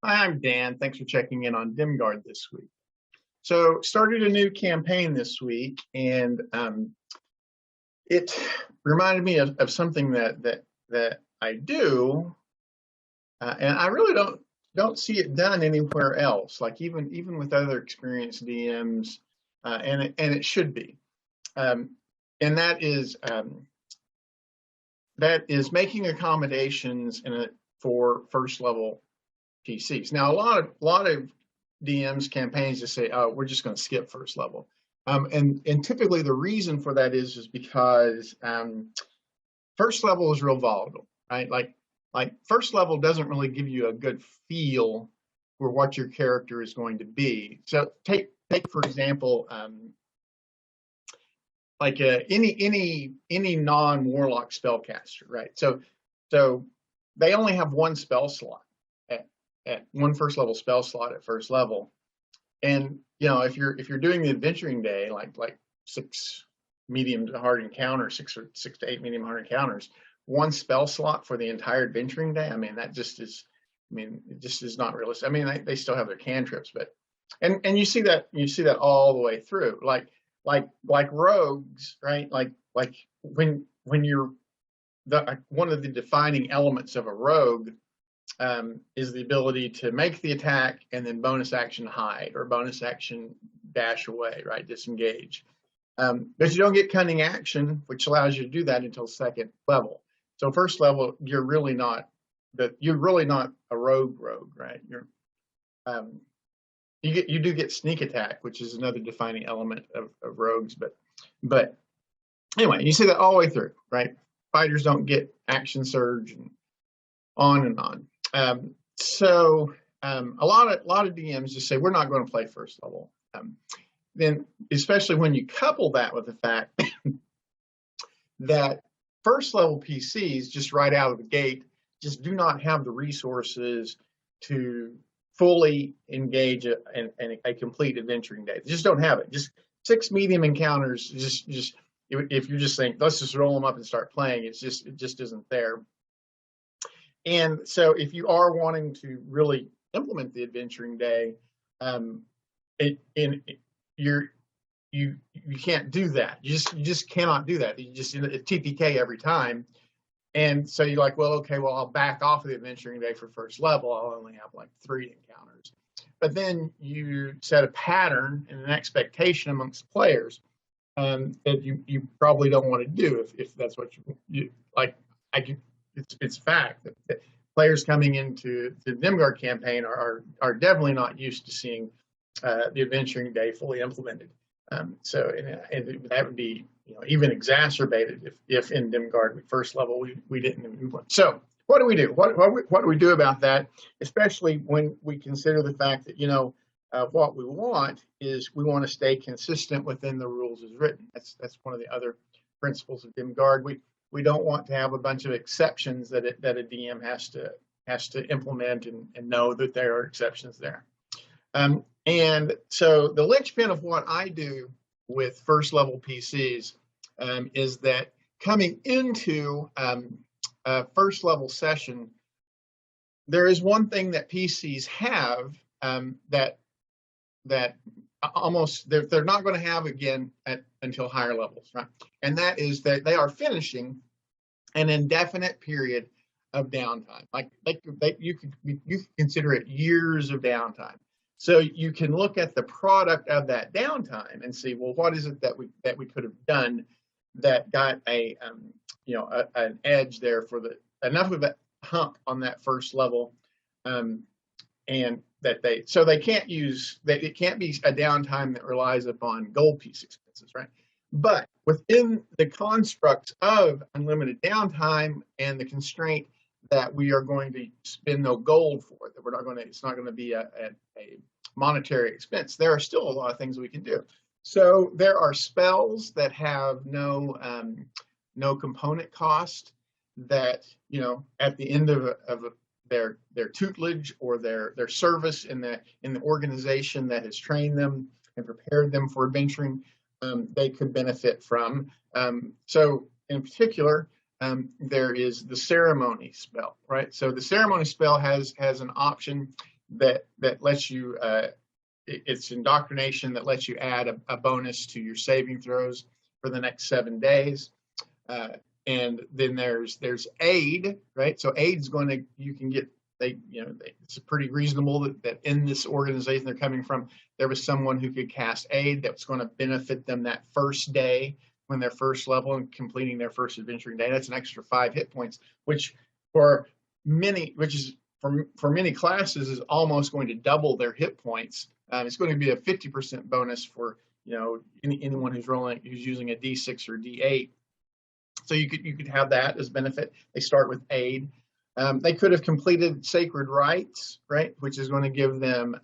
Hi, I'm Dan. Thanks for checking in on Dimgaard this week. So, started a new campaign this week, and it reminded me of something that I do, and I really don't see it done anywhere else. Like even with other experienced DMs, and it should be, um, and that is making accommodations for first level PCs. Now, a lot of DMs campaigns just say, "Oh, we're just going to skip first level," and typically the reason for that is because first level is real volatile, right? Like first level doesn't really give you a good feel for what your character is going to be. So take for example, like any non-warlock spellcaster, right? So they only have one spell slot at one first level spell slot at first level. And if you're doing the adventuring day, like six medium to hard encounters, six to eight medium hard encounters, one spell slot for the entire adventuring day. I mean, that just is. I mean, it just is not realistic. I mean, they still have their cantrips, but and you see that all the way through. Like rogues, right? Like when you're one of the defining elements of a rogue is the ability to make the attack and then bonus action hide or bonus action dash away, right? Disengage. But you don't get cunning action, which allows you to do that until second level. So first level, you're really not a rogue, right? You do get sneak attack, which is another defining element of rogues, but anyway, you see that all the way through, right? Fighters don't get action surge and on and on. So a lot of DMs just say we're not going to play first level. Then, especially when you couple that with the fact that first level PCs just right out of the gate just do not have the resources to fully engage in a complete adventuring day. They just don't have it. Just six medium encounters. Just if you're just saying let's just roll them up and start playing, it just isn't there. And so if you are wanting to really implement the adventuring day, you can't do that. You just cannot do that. You just it's TPK every time. And so you're like, well, okay, well, I'll back off of the adventuring day for first level. I'll only have like 3 encounters. But then you set a pattern and an expectation amongst players that you probably don't want to do if that's what you like. It's fact that players coming into the Dimgaard campaign are definitely not used to seeing the adventuring day fully implemented. So that would be even exacerbated if in Dimgaard first level we didn't implement. So what do we do? What do we do about that? Especially when we consider the fact that what we want is we want to stay consistent within the rules as written. That's one of the other principles of Dimgaard. We don't want to have a bunch of exceptions that a DM has to implement and know that there are exceptions there. And so the linchpin of what I do with first level PCs is that coming into a first level session, there is one thing that PCs have that almost they're not going to have again until higher levels, right? And that is that they are finishing an indefinite period of downtime. Like you can consider it years of downtime. So you can look at the product of that downtime and see, well, what is it that we could have done that got an edge there for enough of a hump on that first level, and that it can't be a downtime that relies upon gold piece expenses, right? But within the construct of unlimited downtime and the constraint that we are going to spend no gold for, it's not going to be a monetary expense, there are still a lot of things we can do. So there are spells that have no component cost that at the end of their tutelage or their service in the organization that has trained them and prepared them for adventuring, they could benefit from. So in particular, there is the ceremony spell, right? So the ceremony spell has an option that lets you, it's indoctrination that lets you add a bonus to your saving throws for the next 7 days. And then there's aid, right? So aid's going to, you can get, it's pretty reasonable that in this organization they're coming from, there was someone who could cast aid that was going to benefit them that first day when they're first level and completing their first adventuring day. That's an extra 5 hit points, which for many classes is almost going to double their hit points. It's going to be a 50% bonus for anyone who's using a D6 or D8. So you could have that as benefit. They start with aid. They could have completed sacred rites, right, which is going to give them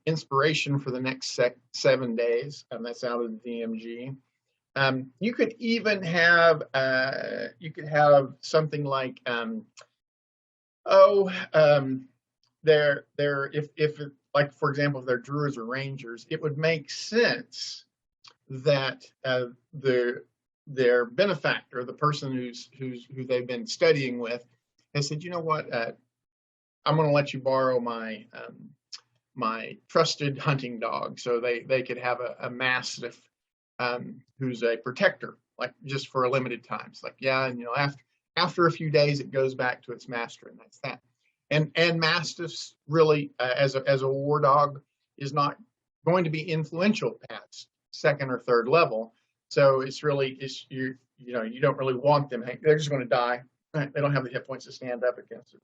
inspiration for the next 7 days. That's out of the DMG. You could even have something like if like, for example, if they're druids or rangers, it would make sense that their benefactor, the person who they've been studying with, has said, you know what, I'm going to let you borrow my my trusted hunting dog. So they could have a mastiff who's a protector, like just for a limited time. It's like, yeah, and after a few days it goes back to its master, and that's that. And mastiffs really, as a war dog, is not going to be influential past 2nd or 3rd level. So it's really, you don't really want them. They're just going to die. Right? They don't have the hit points to stand up against it.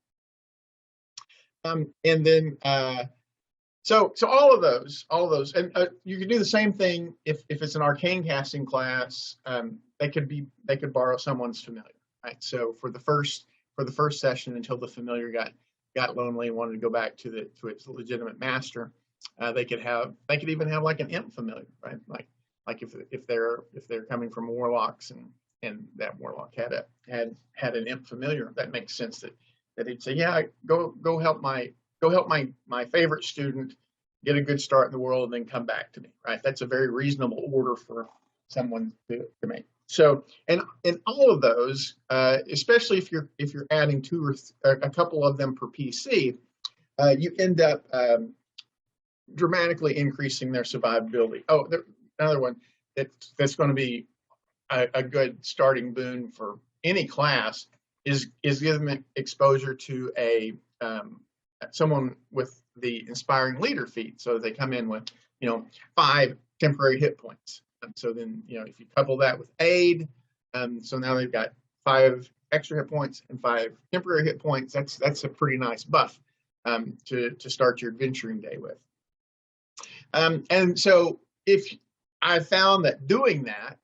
And then so all of those, and you could do the same thing if it's an arcane casting class. They could borrow someone's familiar, right? So for the first session, until the familiar got lonely and wanted to go back to its legitimate master, they could even have like an imp familiar, right? Like if they're coming from warlocks and that warlock had an imp familiar, that makes sense that he'd say, yeah, go help my favorite student get a good start in the world and then come back to me, right? That's a very reasonable order for someone to make. So, and all of those, especially if you're adding 2 or a couple of them per PC, you end up dramatically increasing their survivability. Oh, another one that's going to be a good starting boon for any class is giving them exposure to someone with the inspiring leader feat. So they come in with 5 temporary hit points. So then if you couple that with aid, so now they've got 5 extra hit points and 5 temporary hit points. That's a pretty nice buff to start your adventuring day with. And so if I found that doing that,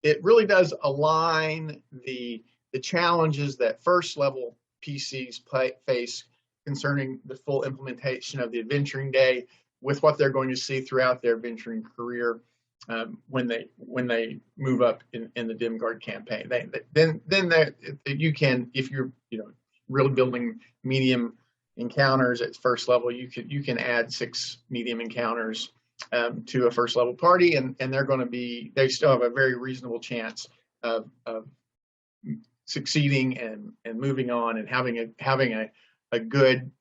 it really does align the challenges that first level PCs face concerning the full implementation of the adventuring day with what they're going to see throughout their adventuring career when they move up in the Dimgaard campaign. Then you can, if you're really building medium encounters at first level, you can add 6 medium encounters to a first level party, and they still have a very reasonable chance of succeeding and moving on and having a good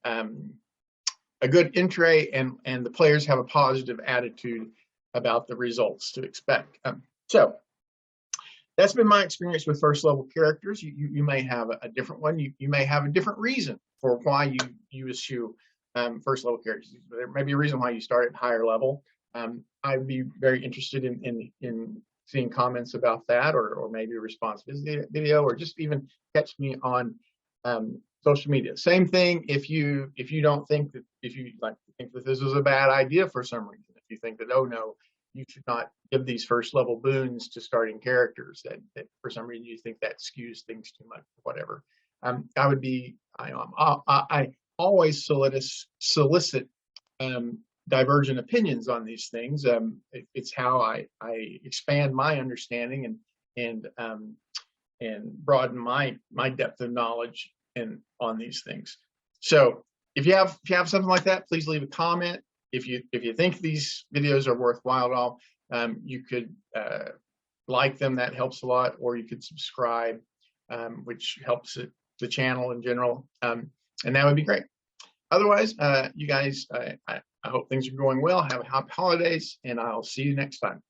entry, and the players have a positive attitude about the results to expect. So that's been my experience with first level characters. You may have a different one. You may have a different reason for why you issue first level characters. There may be a reason why you start at higher level. I'd be very interested in seeing comments about that, or maybe a response video, or just even catch me on social media. Same thing if you don't think that, if you think that this is a bad idea for some reason, if you think that, oh no, you should not give these first level boons to starting characters, that for some reason you think that skews things too much, whatever. I always solicit divergent opinions on these things. It's how I expand my understanding and broaden my depth of knowledge on these things. So if you have something like that, please leave a comment. If you think these videos are worthwhile at all, you could like them. That helps a lot. Or you could subscribe, which helps the channel in general. And that would be great. Otherwise, you guys, I hope things are going well. Have happy holidays, and I'll see you next time.